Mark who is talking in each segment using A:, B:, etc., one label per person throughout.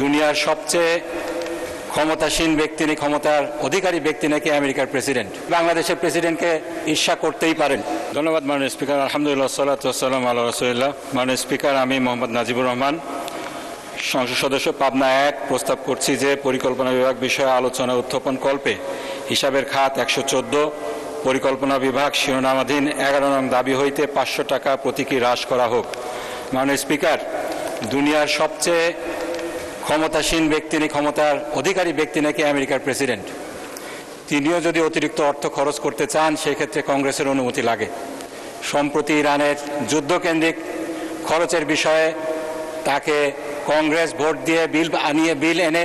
A: দুনিয়ার সবচেয়ে ক্ষমতাসীন ব্যক্তি, ক্ষমতার অধিকারী ব্যক্তি নাকি আমেরিকার প্রেসিডেন্ট। বাংলাদেশের প্রেসিডেন্টকে ঈর্ষা করতেই পারেন। ধন্যবাদ মাননীয় স্পিকার। আলহামদুলিল্লাহ, সাল্লাতু ওয়াসসালামু আলা রাসূলিল্লাহ। মাননীয় স্পিকার, আমি মোহাম্মদ নাজিবুর রহমান, সংসদ সদস্য পাবনা 1, প্রস্তাব করছি যে পরিকল্পনা বিভাগ বিষয়ে আলোচনা উত্থাপন কল্পে হিসাবের খাত 114 পরিকল্পনা বিভাগ শিরোনামাধীন 11 নং দাবি হইতে 500 টাকা প্রতীকী হ্রাস করা হোক। মাননীয় স্পিকার, দুনিয়ার সবচেয়ে ক্ষমতাসীন ব্যক্তি, ক্ষমতার অধিকারী ব্যক্তি নাকি আমেরিকার প্রেসিডেন্ট। তিনিও যদি অতিরিক্ত অর্থ খরচ করতে চান, সেক্ষেত্রে কংগ্রেসের অনুমতি লাগে। সম্প্রতি ইরানের যুদ্ধকেন্দ্রিক খরচের বিষয়ে তাকে কংগ্রেস ভোট দিয়ে বিল এনে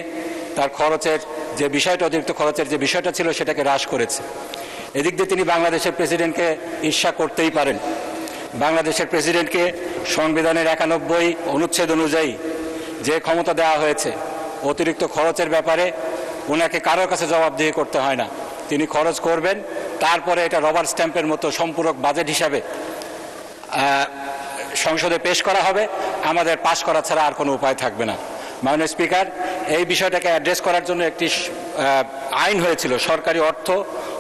A: তার খরচের যে বিষয়টা, অতিরিক্ত খরচের যে বিষয়টা ছিল, সেটাকে হ্রাস করেছে। এদিক দিয়ে তিনি বাংলাদেশের প্রেসিডেন্টকে ঈর্ষা করতেই পারেন। বাংলাদেশের প্রেসিডেন্টকে সংবিধানের 91 অনুচ্ছেদ অনুযায়ী যে ক্ষমতা দেওয়া হয়েছে, অতিরিক্ত খরচের ব্যাপারে ওনাকে কারোর কাছে জবাবদিহি করতে হয় না। তিনি খরচ করবেন, তারপরে এটা রবার স্ট্যাম্পের মতো সম্পূরক বাজেট হিসাবে সংসদে পেশ করা হবে। আমাদের পাশ করা ছাড়া আর কোনো উপায় থাকবে না। মাননীয় স্পিকার, এই বিষয়টাকে অ্যাড্রেস করার জন্য একটি আইন হয়েছিল, সরকারি অর্থ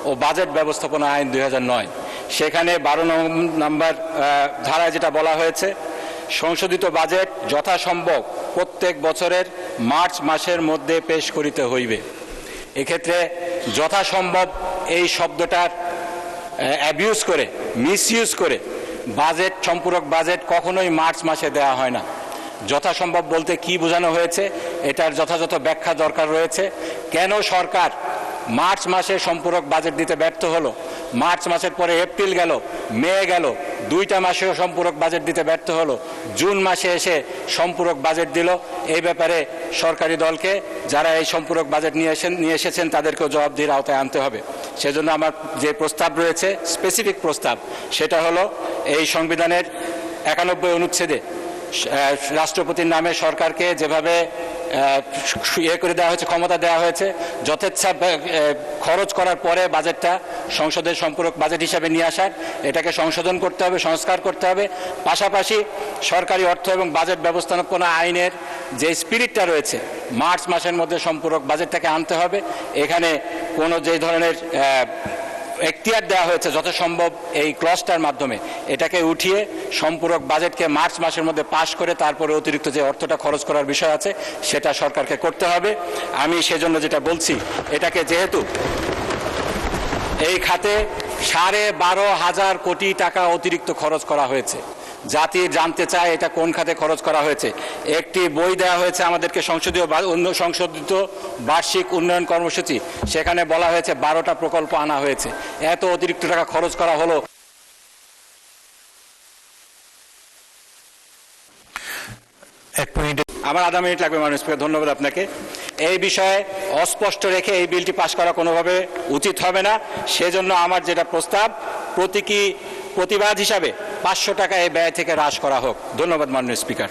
A: ও বাজেট ব্যবস্থাপনা আইন 2009। সেখানে 12 নম্বর ধারায় যেটা বলা হয়েছে, সংশোধিত বাজেট যথাসম্ভব প্রত্যেক বছরের মার্চ মাসের মধ্যে পেশ করিতে হইবে। এক্ষেত্রে যথাসম্ভব এই শব্দটার অ্যাবিউজ করে, মিসইউজ করে বাজেট, সম্পূরক বাজেট কখনোই মার্চ মাসে দেওয়া হয় না। যথাসম্ভব বলতে কি বোঝানো হয়েছে, এটার যথাযথ ব্যাখ্যা দরকার রয়েছে। কেন সরকার মার্চ মাসে সম্পূরক বাজেট দিতে ব্যর্থ হলো? মার্চ মাসের পরে এপ্রিল গেল, মে গেল, 2টা মাসেও সম্পূরক বাজেট দিতে ব্যর্থ হলো। জুন মাসে এসে সম্পূরক বাজেট দিল। এই ব্যাপারে সরকারি দলকে, যারা এই সম্পূরক বাজেট নিয়ে এসেছেন, তাদেরকেও জবাবদিহির আওতায় আনতে হবে। সেজন্য আমার যে প্রস্তাব রয়েছে, স্পেসিফিক প্রস্তাব, সেটা হলো এই সংবিধানের 91 অনুচ্ছেদে রাষ্ট্রপতির নামে সরকারকে যেভাবে করে দেওয়া হয়েছে, ক্ষমতা দেওয়া হয়েছে, যথেচ্ছা খরচ করার পরে বাজেটটা সংসদের সম্পূরক বাজেট হিসাবে নিয়ে আসার, এটাকে সংশোধন করতে হবে, সংস্কার করতে হবে। পাশাপাশি সরকারি অর্থ এবং বাজেট ব্যবস্থাপনা আইনের যে স্পিরিটটা রয়েছে, মার্চ মাসের মধ্যে সম্পূরক বাজেটটাকে আনতে হবে। এখানে কোনো যে ধরনের এখতিয়ার দেওয়া হয়েছে যথাসম্ভব এই ক্লজটার মাধ্যমে, এটাকে উঠিয়ে সম্পূরক বাজেটকে মার্চ মাসের মধ্যে পাশ করে তারপরে অতিরিক্ত যে অর্থটা খরচ করার বিষয় আছে, সেটা সরকারকে করতে হবে। আমি সেজন্য যেটা বলছি, এটাকে যেহেতু এই খাতে 12,500 কোটি টাকা অতিরিক্ত খরচ করা হয়েছে, জাতি জানতে চায় এটা কোন খাতে খরচ করা হয়েছে। একটি বই দেওয়া হয়েছে আমাদেরকে, সংশোধিত বার্ষিক উন্নয়ন কর্মসূচি, সেখানে বলা হয়েছে 12টা প্রকল্প আনা হয়েছে। এত অতিরিক্ত টাকা খরচ করা হলো। আমার আধা মিনিট লাগবে মাননীয় স্পিকার। ধন্যবাদ আপনাকে। এই বিষয়ে অস্পষ্ট রেখে এই বিলটি পাশ করা কোনোভাবে উচিত হবে না। সেজন্য আমার যেটা প্রস্তাব, প্রতিবাদ হিসাবে 500 টাকা এই ব্যয় থেকে হ্রাস করা হোক। ধন্যবাদ মাননীয় স্পিকার।